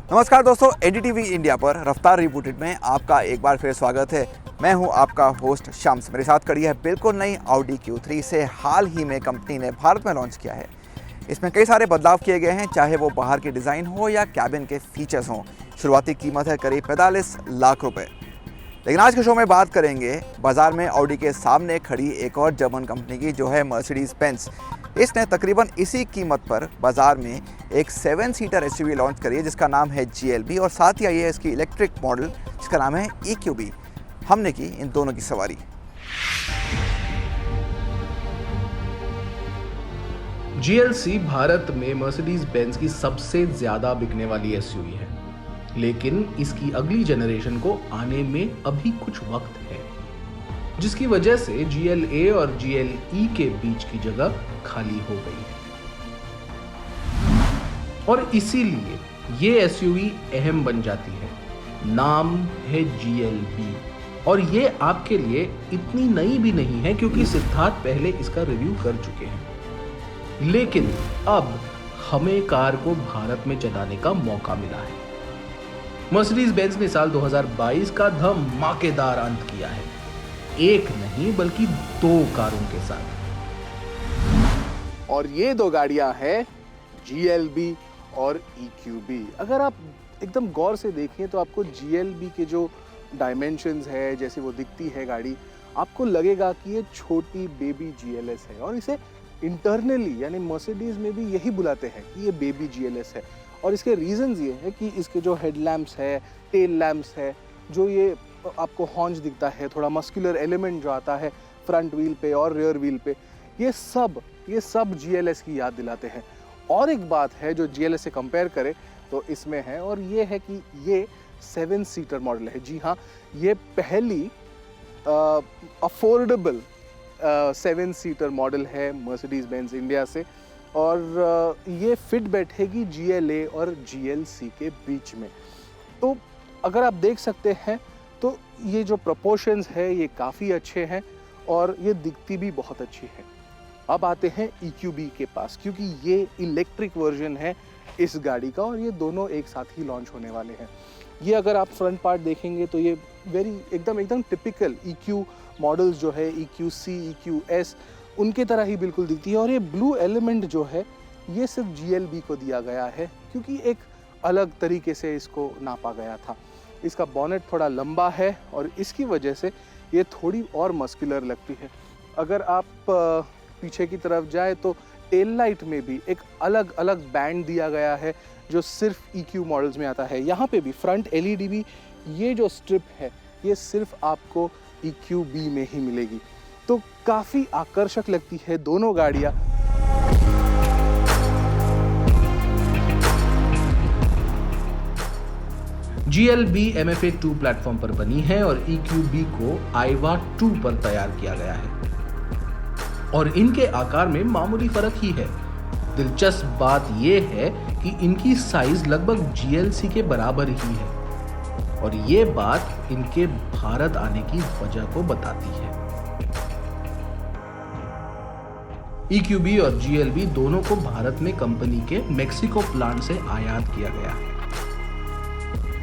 नमस्कार दोस्तों, NDTV India पर रफ्तार रिबूटेड में आपका एक बार फिर स्वागत है। मैं हूं आपका होस्ट शाम्स। मेरे साथ खड़ी है बिल्कुल नई ऑडी Q3 से हाल ही में कंपनी ने भारत में लॉन्च किया है। इसमें कई सारे बदलाव किए गए हैं, चाहे वो बाहर की डिज़ाइन हो या कैबिन के फीचर्स हों। शुरुआती कीमत है करीब 45 लाख रुपए। लेकिन आज के शो में बात करेंगे बाजार में ऑडी के सामने खड़ी एक और जर्मन कंपनी की, जो है मर्सिडीज बेंज। इसने तकरीबन इसी कीमत पर बाजार में एक 7 सीटर एसयूवी लॉन्च करी है जिसका नाम है GLB, और साथ ही आई है इसकी इलेक्ट्रिक मॉडल जिसका नाम है EQB। हमने की इन दोनों की सवारी। GLC भारत में मर्सिडीज बेंज की सबसे ज्यादा बिकने वाली एसयूवी है, लेकिन इसकी अगली जनरेशन को आने में अभी कुछ वक्त है, जिसकी वजह से GLA और GLE के बीच की जगह खाली हो गई है। और इसीलिए ये एसयूवी अहम बन जाती है। नाम है GLB, और ये आपके लिए इतनी नई भी नहीं है क्योंकि सिद्धार्थ पहले इसका रिव्यू कर चुके हैं। लेकिन अब हमें कार को भारत में चलाने का मौका मिला है। मर्सिडीज बेंज ने साल 2022 का धमाकेदार अंत किया है, एक नहीं बल्कि 2 कारों के साथ। और ये 2 गाड़ियां हैं GLB और EQB। अगर आप एकदम गौर से देखें तो आपको GLB के जो डायमेंशंस है, जैसे वो दिखती है गाड़ी, आपको लगेगा कि ये छोटी बेबी GLS है। और इसे इंटरनली यानी मर्सिडीज में भी यही बुलाते हैं कि ये बेबी GLS है। और इसके रीजंस ये है कि इसके जो हेडलैम्प्स है, टेल लैम्प्स है, जो ये आपको हॉर्न्स दिखता है, थोड़ा मस्कुलर एलिमेंट जो आता है फ्रंट व्हील पे और रियर व्हील पे, ये सब GLS की याद दिलाते हैं। और एक बात है जो GLS से कंपेयर करें तो इसमें है, और ये है कि ये 7 सीटर मॉडल है। जी हाँ, ये पहली अफोर्डेबल 7 सीटर मॉडल है मर्सिडीज बेंज इंडिया से, और ये फिट बैठेगी GLA और GLC के बीच में। तो अगर आप देख सकते हैं तो ये जो प्रोपोर्शंस है ये काफ़ी अच्छे हैं और ये दिखती भी बहुत अच्छी है। अब आते हैं EQB के पास, क्योंकि ये इलेक्ट्रिक वर्जन है इस गाड़ी का, और ये दोनों एक साथ ही लॉन्च होने वाले हैं। ये अगर आप फ्रंट पार्ट देखेंगे तो ये एकदम टिपिकल EQ मॉडल्स जो है, EQC, EQS, उनके तरह ही बिल्कुल दिखती है। और ये ब्लू एलिमेंट जो है ये सिर्फ GLB को दिया गया है, क्योंकि एक अलग तरीके से इसको नापा गया था। इसका बॉनेट थोड़ा लंबा है और इसकी वजह से ये थोड़ी और मस्कुलर लगती है। अगर आप पीछे की तरफ जाए तो टेल लाइट में भी एक अलग अलग बैंड दिया गया है जो सिर्फ EQ मॉडल्स में आता है। यहाँ पे भी फ्रंट LED भी, ये जो स्ट्रिप है ये सिर्फ आपको EQB में ही मिलेगी। तो काफ़ी आकर्षक लगती है दोनों गाड़ियाँ। GLB MFA 2 प्लेटफॉर्म पर बनी है और EQB को IVA 2 पर तैयार किया गया है, और इनके आकार में मामूली फर्क ही है। दिलचस्प बात यह है कि इनकी साइज लगभग GLC के बराबर ही है, और ये बात इनके भारत आने की वजह को बताती है। EQB और GLB दोनों को भारत में कंपनी के मेक्सिको प्लांट से आयात किया गया है,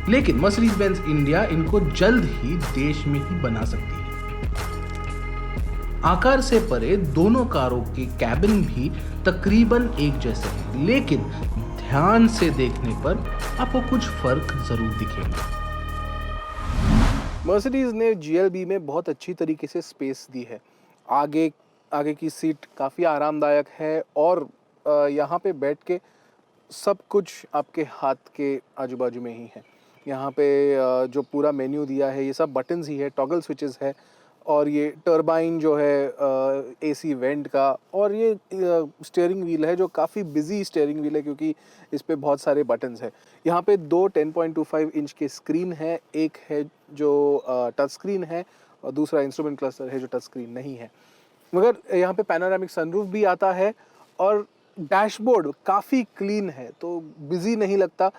लेकिन मर्सिडीज बेंज इंडिया इनको जल्द ही देश में ही बना सकती है। आकार से परे दोनों कारों के कैबिन भी तकरीबन एक जैसे हैं, लेकिन ध्यान से देखने पर आपको कुछ फर्क जरूर दिखेंगे। मर्सिडीज ने GLB में बहुत अच्छी तरीके से स्पेस दी है। आगे की सीट काफ़ी आरामदायक है, और यहाँ पे बैठ के सब कुछ आपके हाथ के आजू बाजू में ही है। यहाँ पे जो पूरा मेन्यू दिया है ये सब बटन्स ही है, टॉगल स्विचेस है, और ये टर्बाइन जो है AC वेंट का, और ये स्टीयरिंग व्हील है जो काफ़ी बिजी स्टीयरिंग व्हील है क्योंकि इस पे बहुत सारे बटन्स है। यहाँ पे 2 10.25 इंच के स्क्रीन है, एक है जो टच स्क्रीन है और दूसरा इंस्ट्रूमेंट क्लस्टर है जो टच स्क्रीन नहीं है। मगर यहाँ पे पैनोरामिक सनरूफ भी आता है, और डैशबोर्ड काफ़ी क्लीन है, तो बिजी नहीं लगता,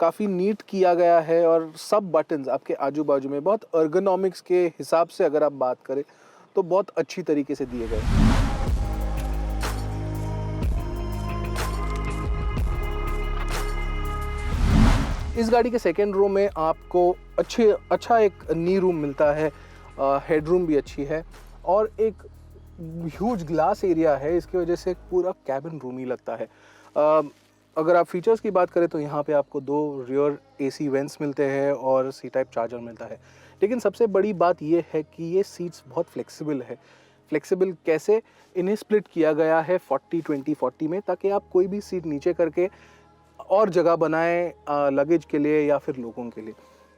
काफ़ी नीट किया गया है। और सब बटन्स आपके आजू बाजू में बहुत अर्गोनॉमिक्स के हिसाब से अगर आप बात करें तो बहुत अच्छी तरीके से दिए गए। इस गाड़ी के सेकेंड रो में आपको अच्छा एक नी रूम मिलता है, हेड रूम भी अच्छी है और एक ह्यूज ग्लास एरिया है, इसकी वजह से पूरा कैबिन रूम ही लगता है। अगर आप फीचर्स की बात करें तो यहाँ पे आपको 2 रियर AC वेंट्स मिलते हैं और C टाइप चार्जर मिलता है। लेकिन सबसे बड़ी बात ये है कि ये सीट्स बहुत फ्लेक्सिबल है। फ्लेक्सिबल कैसे? इन्हें स्प्लिट किया गया है 40-20-40 में, ताकि आप कोई भी सीट नीचे करके और जगह बनाएं लगेज के लिए या फिर लोगों के लिए।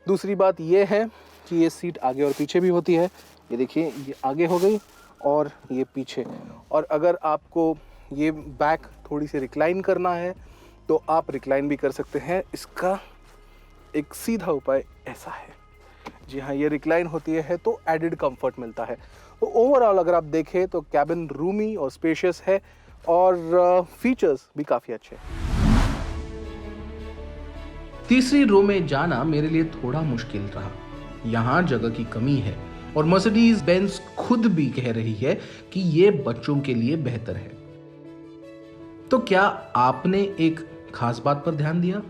दूसरी बात ये है कि ये सीट आगे और पीछे भी होती है। ये देखिए, ये आगे हो गई और ये पीछे। और अगर आपको ये बैक थोड़ी सी रिक्लाइन करना है तो आप रिक्लाइन भी कर सकते हैं। इसका एक सीधा उपाय ऐसा है, जी हाँ, ये रिक्लाइन होती है तो एडिड कंफर्ट मिलता है। तो ओवरऑल अगर आप देखें तो कैबिन रूमी और स्पेशियस है और फीचर्स भी काफ़ी अच्छे हैं। तीसरी रो में जाना मेरे लिए थोड़ा मुश्किल रहा। यहाँ जगह की कमी है और मर्सिडीज बेंज खुद भी कह रही है कि ये बच्चों के लिए बेहतर है। तो क्या आपने एक खास बात पर ध्यान दिया?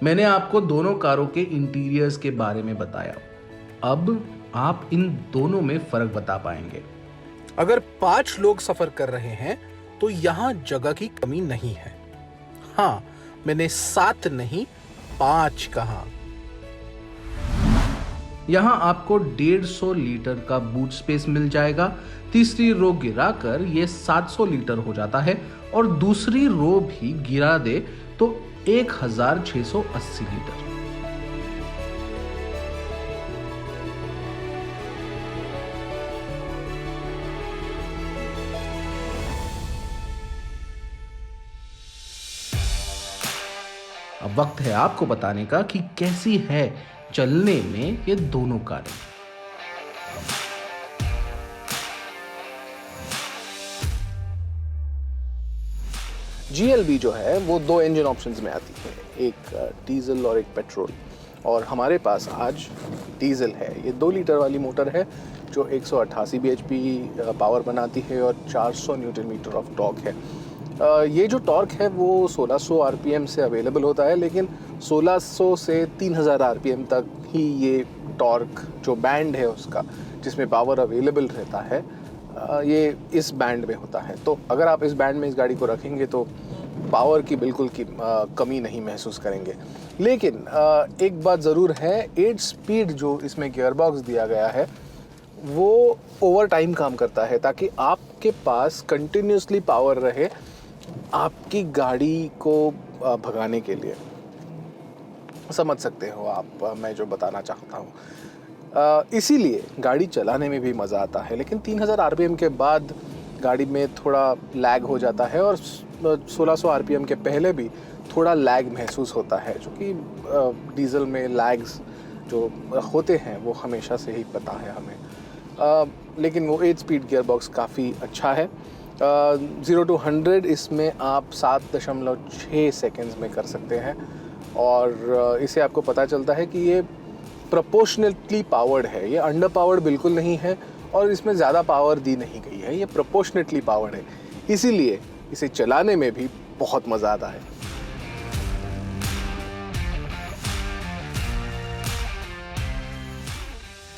मैंने आपको दोनों कारों के इंटीरियर्स के बारे में बताया। अब आप इन दोनों में फर्क बता पाएंगे। अगर 5 लोग सफर कर रहे हैं तो यहाँ जगह की कमी नहीं है। हाँ, मैंने 7 नहीं 5 कहा। यहाँ आपको 150 लीटर का बूट स्पेस मिल जाएगा। तीसरी रो गिराकर ये 700 लीटर हो जाता है और दूसरी रो भी गिरा दे तो 1680 लीटर। अब वक्त है आपको बताने का कि कैसी है चलने में ये दोनों कारें। GLB जो है वो 2 इंजन ऑप्शंस में आती है, एक डीजल और एक पेट्रोल। और हमारे पास आज डीजल है। ये 2 लीटर वाली मोटर है जो 188 bhp पावर बनाती है और 400 न्यूटन मीटर ऑफ टॉर्क है। ये जो टॉर्क है वो 1600 RPM से अवेलेबल होता है, लेकिन 1600 से 3000 RPM तक ही ये टॉर्क जो बैंड है उसका, जिसमें पावर अवेलेबल रहता है, ये इस बैंड में होता है। तो अगर आप इस बैंड में इस गाड़ी को रखेंगे तो पावर की बिल्कुल कमी नहीं महसूस करेंगे। लेकिन एक बात ज़रूर है, 8 स्पीड जो इसमें गियरबॉक्स दिया गया है वो ओवर टाइम काम करता है, ताकि आपके पास कंटिन्यूसली पावर रहे आपकी गाड़ी को भगाने के लिए। समझ सकते हो आप मैं जो बताना चाहता हूँ। इसीलिए गाड़ी चलाने में भी मज़ा आता है। लेकिन 3000 RPM के बाद गाड़ी में थोड़ा लैग हो जाता है और 1600 RPM के पहले भी थोड़ा लैग महसूस होता है, जो कि डीजल में लैग्स जो होते हैं वो हमेशा से ही पता है हमें। लेकिन वो 8 स्पीड गियरबॉक्स काफ़ी अच्छा है। 0 to 100 इसमें आप 7.6 सेकेंड्स में कर सकते हैं और इससे आपको पता चलता है कि ये प्रोपोर्शनेटली पावर्ड है। ये अंडर पावर्ड बिल्कुल नहीं है और इसमें ज़्यादा पावर दी नहीं गई है। ये प्रोपोर्शनेटली पावर्ड है, इसीलिए इसे चलाने में भी बहुत मज़ा आता है।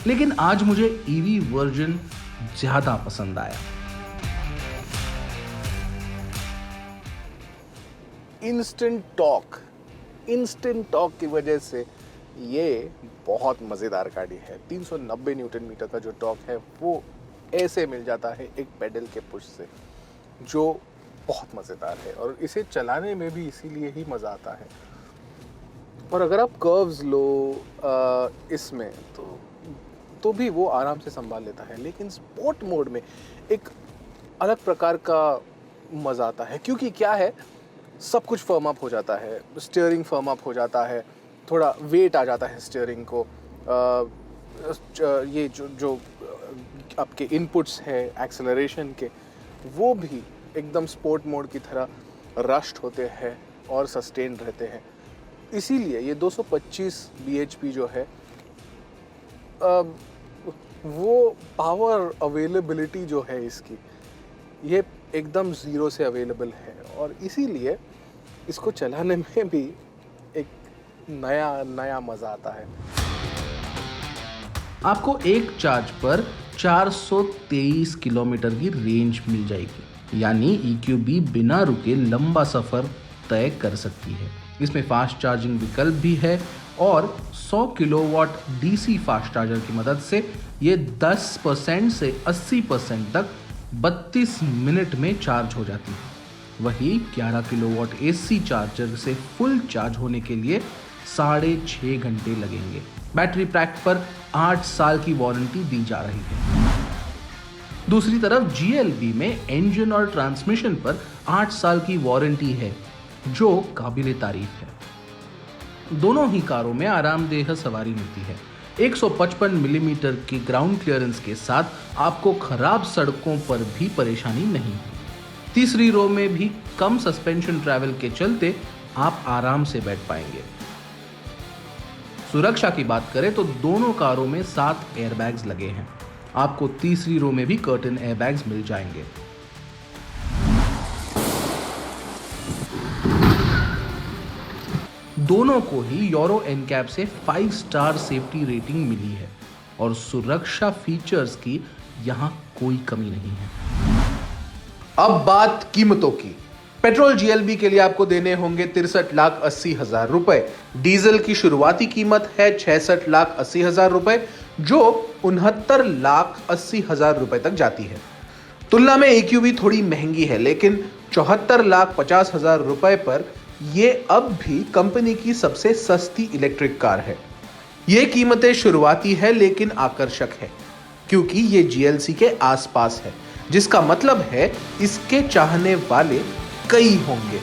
लेकिन आज मुझे ईवी वर्जन ज़्यादा पसंद आया। इंस्टेंट टॉर्क की वजह से ये बहुत मज़ेदार गाड़ी है। 390 न्यूटन मीटर का जो टॉर्क है वो ऐसे मिल जाता है एक पेडल के पुश से, जो बहुत मज़ेदार है और इसे चलाने में भी इसीलिए ही मज़ा आता है। और अगर आप कर्व्स लो इसमें तो भी वो आराम से संभाल लेता है। लेकिन स्पोर्ट मोड में एक अलग प्रकार का मज़ा आता है, क्योंकि क्या है, सब कुछ फर्म अप हो जाता है, स्टीयरिंग फर्म अप हो जाता है, थोड़ा वेट आ जाता है स्टीयरिंग को। ये जो आपके इनपुट्स है एक्सेलरेशन के, वो भी एकदम स्पोर्ट मोड की तरह रश्ड होते हैं और सस्टेन रहते हैं। इसीलिए ये 225 bhp जो है वो पावर अवेलेबिलिटी जो है इसकी, ये एकदम ज़ीरो से अवेलेबल है और इसीलिए इसको चलाने में भी एक नया मज़ा आता है। आपको एक चार्ज पर 423 किलोमीटर की रेंज मिल जाएगी, यानी EQB बिना रुके लंबा सफर तय कर सकती है। इसमें फास्ट चार्जिंग विकल्प भी है और 100 किलोवाट DC फास्ट चार्जर की मदद से ये 10% से 80% तक 32 मिनट में चार्ज हो जाती है। वहीं 11 किलोवाट AC चार्जर से फुल चार्ज होने के लिए 6.5 घंटे लगेंगे। बैटरी पैक पर 8 साल की वारंटी दी जा रही है। दूसरी तरफ GLB में इंजन और ट्रांसमिशन पर 8 साल की वारंटी है, जो काबिले तारीफ है। दोनों ही कारों में आरामदेह सवारी मिलती है। 155 मिलीमीटर की ग्राउंड क्लियरेंस के साथ आपको खराब सड़कों पर भी परेशानी नहीं है। तीसरी रो में भी कम सस्पेंशन ट्रैवल के चलते आप आराम से बैठ पाएंगे। सुरक्षा की बात करें तो दोनों कारों में 7 एयरबैग्स लगे हैं। आपको तीसरी रो में भी कर्टन एयरबैग्स मिल जाएंगे। दोनों को ही यूरो NCAP से 5 स्टार सेफ्टी रेटिंग मिली है और सुरक्षा फीचर्स की यहां कोई कमी नहीं है। अब बात कीमतों की। पेट्रोल GLB के लिए आपको देने होंगे 63,80,000 रुपए। डीजल की शुरुआती कीमत है 66,80,000 रुपए, जो 69,80,000 रुपए तक जाती है। तुलना में EQB थोड़ी महंगी है, लेकिन 74,50,000 रुपए पर यह अब भी कंपनी की सबसे सस्ती इलेक्ट्रिक कार है। ये कीमतें शुरुआती है लेकिन आकर्षक है, क्योंकि ये GLC के आसपास है, जिसका मतलब है इसके चाहने वाले कई होंगे।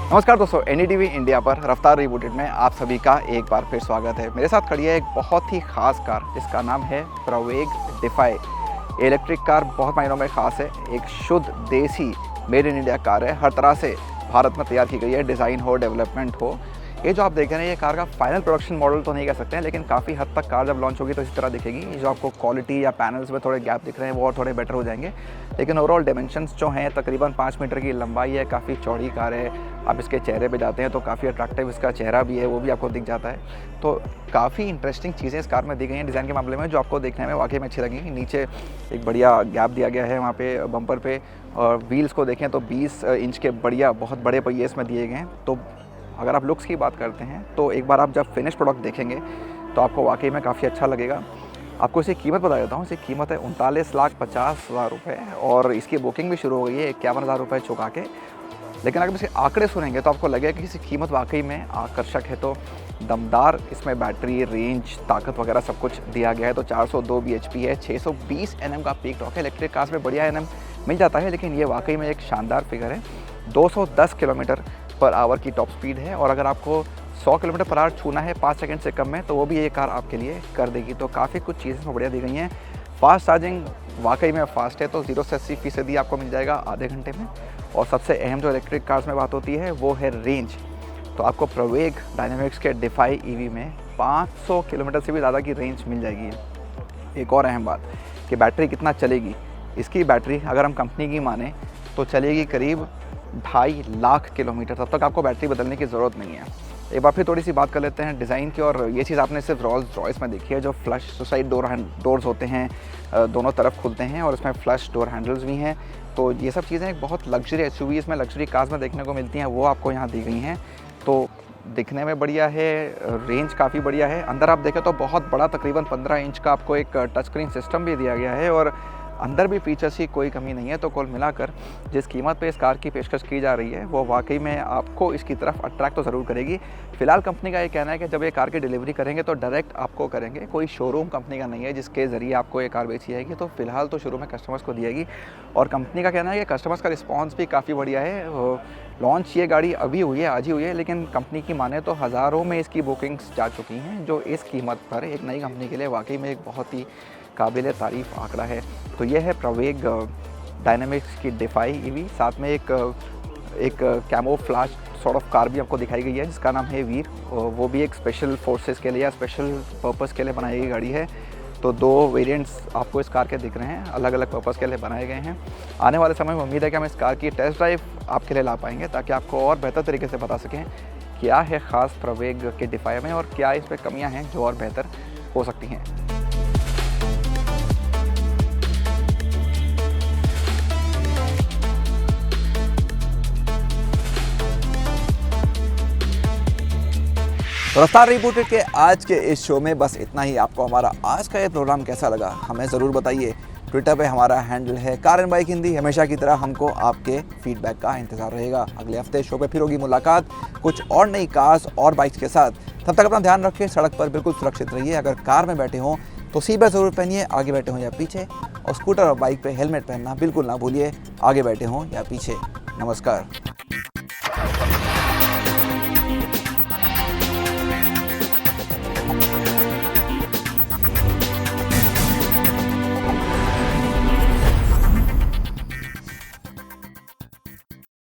नमस्कार दोस्तों, NDTV इंडिया पर रफ्तार रिबूटेड में आप सभी का एक बार फिर स्वागत है। मेरे साथ खड़ी है एक बहुत ही ख़ास कार जिसका नाम है प्रवेग डिफाई। इलेक्ट्रिक कार बहुत मायनों में ख़ास है। एक शुद्ध देसी मेड इन इंडिया कार है। हर तरह से भारत में तैयार की गई है, डिज़ाइन हो, डेवलपमेंट हो। ये जो आप देख रहे हैं ये कार का फाइनल प्रोडक्शन मॉडल तो नहीं कह सकते हैं, लेकिन काफ़ी हद तक कार जब लॉन्च होगी तो इसी तरह दिखेगी। ये जो आपको क्वालिटी या पैनल्स में थोड़े गैप दिख रहे हैं वो और थोड़े बेटर हो जाएंगे, लेकिन ओवरऑल डायमेंशंस जो हैं तकरीबन 5 मीटर की लंबाई है। काफ़ी चौड़ी कार है। आप इसके चेहरे पे जाते हैं तो काफ़ी अट्रैक्टिव इसका चेहरा भी है, वो भी आपको दिख जाता है। तो काफ़ी इंटरेस्टिंग चीज़ें इस कार में दी गई हैं डिज़ाइन के मामले में, जो आपको देखने में वाकई में अच्छी लगेंगी। नीचे एक बढ़िया गैप दिया गया है वहाँ पे बम्पर पे, और व्हील्स को देखें तो 20 इंच के बढ़िया बहुत बड़े पहिए इसमें दिए गए हैं। तो अगर आप लुक्स की बात करते हैं तो एक बार आप जब फिनिश प्रोडक्ट देखेंगे तो आपको वाकई में काफ़ी अच्छा लगेगा। आपको इसकी कीमत बता देता हूँ। इसकी कीमत है 39,50,000 रुपये और इसकी बुकिंग भी शुरू हो गई है 51,000 रुपये चुका के। लेकिन अगर इसके आंकड़े सुनेंगे तो आपको लगेगा कि इसकी कीमत वाकई में आकर्षक है। तो दमदार इसमें बैटरी, रेंज, ताकत वगैरह सब कुछ दिया गया है। तो 402 bhp है, 620 Nm का पीक टॉर्क है। इलेक्ट्रिक कार्स में बढ़िया Nm मिल जाता है, लेकिन ये वाकई में एक शानदार फिगर है। 210 किलोमीटर पर आवर की टॉप स्पीड है, और अगर आपको 100 किलोमीटर पर आवर छूना है 5 सेकंड से कम में तो वो भी ये कार आपके लिए कर देगी। तो काफ़ी कुछ चीज़ें इसमें बढ़िया दी गई हैं। फास्ट चार्जिंग वाकई में फास्ट है, तो 0 से 80% आपको मिल जाएगा आधे घंटे में। और सबसे अहम जो इलेक्ट्रिक कार्स में बात होती है वो है रेंज। तो आपको प्रवेग डायनामिक्स के डिफाई EV में 500 किलोमीटर से भी ज़्यादा की रेंज मिल जाएगी। एक और अहम बात कि बैटरी कितना चलेगी। इसकी बैटरी अगर हम कंपनी की माने तो चलेगी करीब 2.5 लाख किलोमीटर, तब तक आपको बैटरी बदलने की ज़रूरत नहीं है। एक बार फिर थोड़ी सी बात कर लेते हैं डिज़ाइन की, और ये चीज़ आपने सिर्फ रोल्स रॉयस में देखी है, जो फ्लश सुसाइड डोर्स होते हैं, दोनों तरफ खुलते हैं, और इसमें फ्लश डोर हैंडल्स भी हैं। तो ये सब चीज़ें एक बहुत लग्जरी SUV इसमें लग्जरी कार्स में देखने को मिलती हैं, वो आपको यहाँ दी गई हैं। तो दिखने में बढ़िया है, रेंज काफ़ी बढ़िया है। अंदर आप देखें तो बहुत बड़ा तकरीबन 15 इंच का आपको एक टच स्क्रीन सिस्टम भी दिया गया है, और अंदर भी फीचर्स की कोई कमी नहीं है। तो कुल मिलाकर जिस कीमत पे इस कार की पेशकश की जा रही है वो वाकई में आपको इसकी तरफ अट्रैक्ट तो ज़रूर करेगी। फ़िलहाल कंपनी का ये कहना है कि जब ये कार की डिलीवरी करेंगे तो डायरेक्ट आपको करेंगे, कोई शोरूम कंपनी का नहीं है जिसके ज़रिए आपको ये कार बेची जाएगी। तो फ़िलहाल तो शुरू में कस्टमर्स को दी जाएगी और कंपनी का कहना है कि कस्टमर्स का रिस्पॉन्स भी काफ़ी बढ़िया है। लॉन्च ये गाड़ी अभी हुई है, आज ही हुई है, लेकिन कंपनी की माने तो हज़ारों में इसकी बुकिंग्स जा चुकी हैं, जो इस कीमत पर एक नई कंपनी के लिए वाकई में एक बहुत ही काबिल तारीफ़ आंकड़ा है। तो यह है प्रवेग डायनामिक्स की डिफाई ईवी। साथ में एक कैमोफ्लेज सॉर्ट ऑफ कार भी आपको दिखाई गई है जिसका नाम है वीर। वो भी एक स्पेशल फोर्सेस के लिए या स्पेशल पर्पस के लिए बनाई गई गाड़ी है। तो 2 वेरिएंट्स आपको इस कार के दिख रहे हैं, अलग अलग पर्पस के लिए बनाए गए हैं। आने वाले समय में उम्मीद है कि हम इस कार की टेस्ट ड्राइव आपके लिए ला पाएंगे ताकि आपको और बेहतर तरीके से बता सकें क्या है ख़ास प्रवेग के डिफाई में और क्या इस पर कमियाँ हैं जो और बेहतर हो सकती हैं। रफ्तार रिबूटेड के आज के इस शो में बस इतना ही। आपको हमारा आज का ये प्रोग्राम कैसा लगा हमें ज़रूर बताइए। ट्विटर पे हमारा हैंडल है कार एंड बाइक हिंदी। हमेशा की तरह हमको आपके फीडबैक का इंतज़ार रहेगा। अगले हफ्ते शो पे फिर होगी मुलाकात कुछ और नई कार्स और बाइक्स के साथ। तब तक अपना ध्यान रखें, सड़क पर बिल्कुल सुरक्षित रहिए। अगर कार में बैठे हों तो सीट बेल्ट ज़रूर पहनिए, आगे बैठे हों या पीछे। और स्कूटर और बाइक पर हेलमेट पहनना बिल्कुल ना भूलिए, आगे बैठे हों या पीछे। नमस्कार।